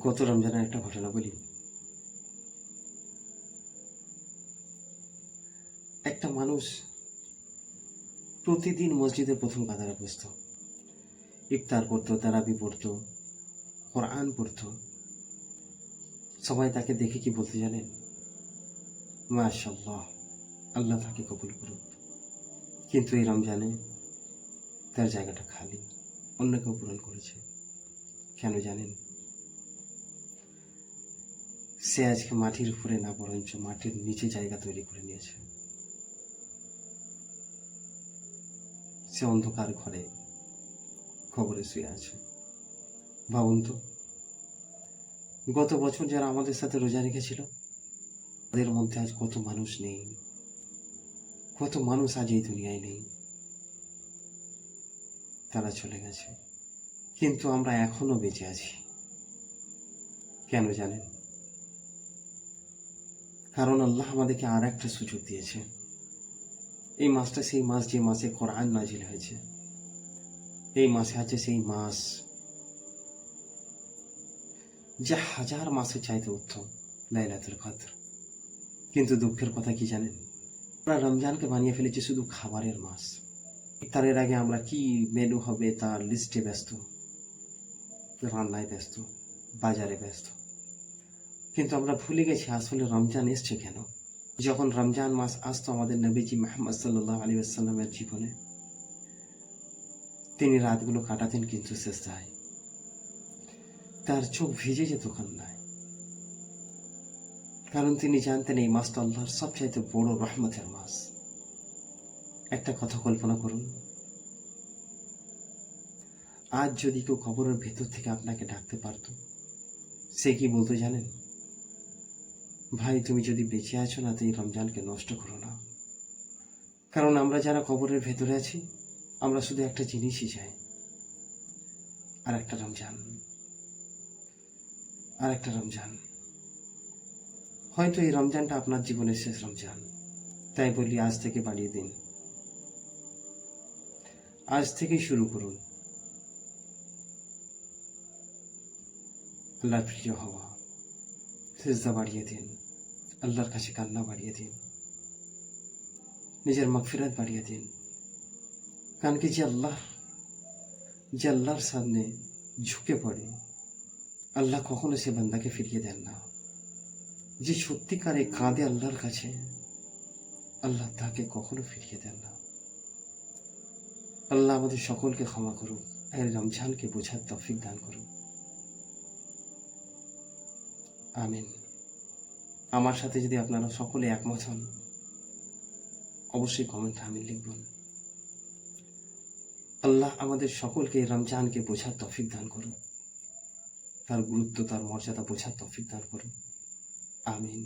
গত রমজানের একটা ঘটনা বলি। একটা মানুষ প্রতিদিন মসজিদের প্রথম কাতারে বসত, ইফতার করতো, তারাবি পড়তো, কোরআন পড়তো। সবাই তাকে দেখে কি বলতে জানেন? মাশাআল্লাহ, আল্লাহ তাকে কবুল করুক। কিন্তু এই রমজানে তার জায়গাটা খালি, অন্য কেউ পূরণ করেছে। কেন জানেন? সে আজকে মাটির উপরে না, বরঞ্চ মাটির নিচে জায়গা তৈরি করে নিয়েছে। সে অন্ধকার ঘরে খবরে শুয়ে আছে। ভাবুন তো, গত বছর যারা আমাদের সাথে রোজা রেখেছিল, তাদের মধ্যে আজ কত মানুষ নেই, কত মানুষ আজ এই দুনিয়ায় নেই। তারা চলে গেছে, কিন্তু আমরা এখনো বেঁচে আছি। কেন জানেন? কারণ আল্লাহ আমাদেরকে আর একটা সুযোগ দিয়েছে। এই মাসটা সেই মাস যে মাসে কোরআন নাজিল হয়েছে। এই মাসে আছে সেই মাস যা হাজার মাসের চাইতে উত্তম, লাইলাতুল কদর। কিন্তু দুঃখের কথা কি জানেন? আমরা রমজানকে বানিয়ে ফেলেছি শুধু খাবারের মাস। ইফতারের আগে আমরা কি মেনু হবে তার লিস্টে ব্যস্ত, রান্নায় ব্যস্ত, বাজারে ব্যস্ত। কিন্তু আমরা ভুলে গেছি আসলে রমজান এসছে কেন। যখন রমজান মাস আসতো আমাদের নবীজি মুহাম্মদ সাল্লাল্লাহু আলাইহি ওয়াসাল্লামের জীবনে, তিনি রাতগুলো কাটাতেন কিন্তু সেজদায়। তার চোখ ভিজে যেত কান্নায়, কারণ তিনি জানতেন এই মাসটা আল্লাহর সবচাইতে বড় রহমতের মাস। একটা কথা কল্পনা করুন, আজ যদি কেউ কবরের ভেতর থেকে আপনাকে ডাকতে পারত, সে কি বলতো জানেন? ভাই, তুমি যদি বেঁচে আছো না, তো এই রমজানকে নষ্ট করো না। কারণ আমরা যারা কবরের ভেতরে আছি, আমরা শুধু একটা জিনিসই চাই, আর একটা রমজান, আর একটা রমজান। হয়তো এই রমজানটা আপনার জীবনের শেষ রমজান। তাই বলি, আজ থেকে বাড়িয়ে দিন, আজ থেকেই শুরু করুন আল্লাহর প্রিয় হওয়া। সিজদা বাড়িয়ে দিন, আল্লাহর কাছে কান্না বাড়িয়ে দিন, নিজের মাগফিরাত বাড়িয়ে দিন। কারণ কি, যে আল্লাহর সামনে ঝুঁকে পড়ে, আল্লাহ কখনো সে বান্দাকে ফিরিয়ে দেন না। যে সত্যিকারে কাঁদে আল্লাহর কাছে, আল্লাহ তাকে কখনো ফিরিয়ে দেন না। আল্লাহ আমাদের সকলকে ক্ষমা করুক, আর রমজানকে বোঝার তৌফিক দান করুক। আমিন। আমার সাথে যদি আপনারা সকলে একমত হন, অবশ্যই কমেন্টে আমিন লিখবেন। আল্লাহ আমাদের সকলকে রমজানকে বোঝার তৌফিক দান করুন, তার গুরুত্ব, তার মর্যাদা বোঝার তৌফিক দান করুন। আমিন।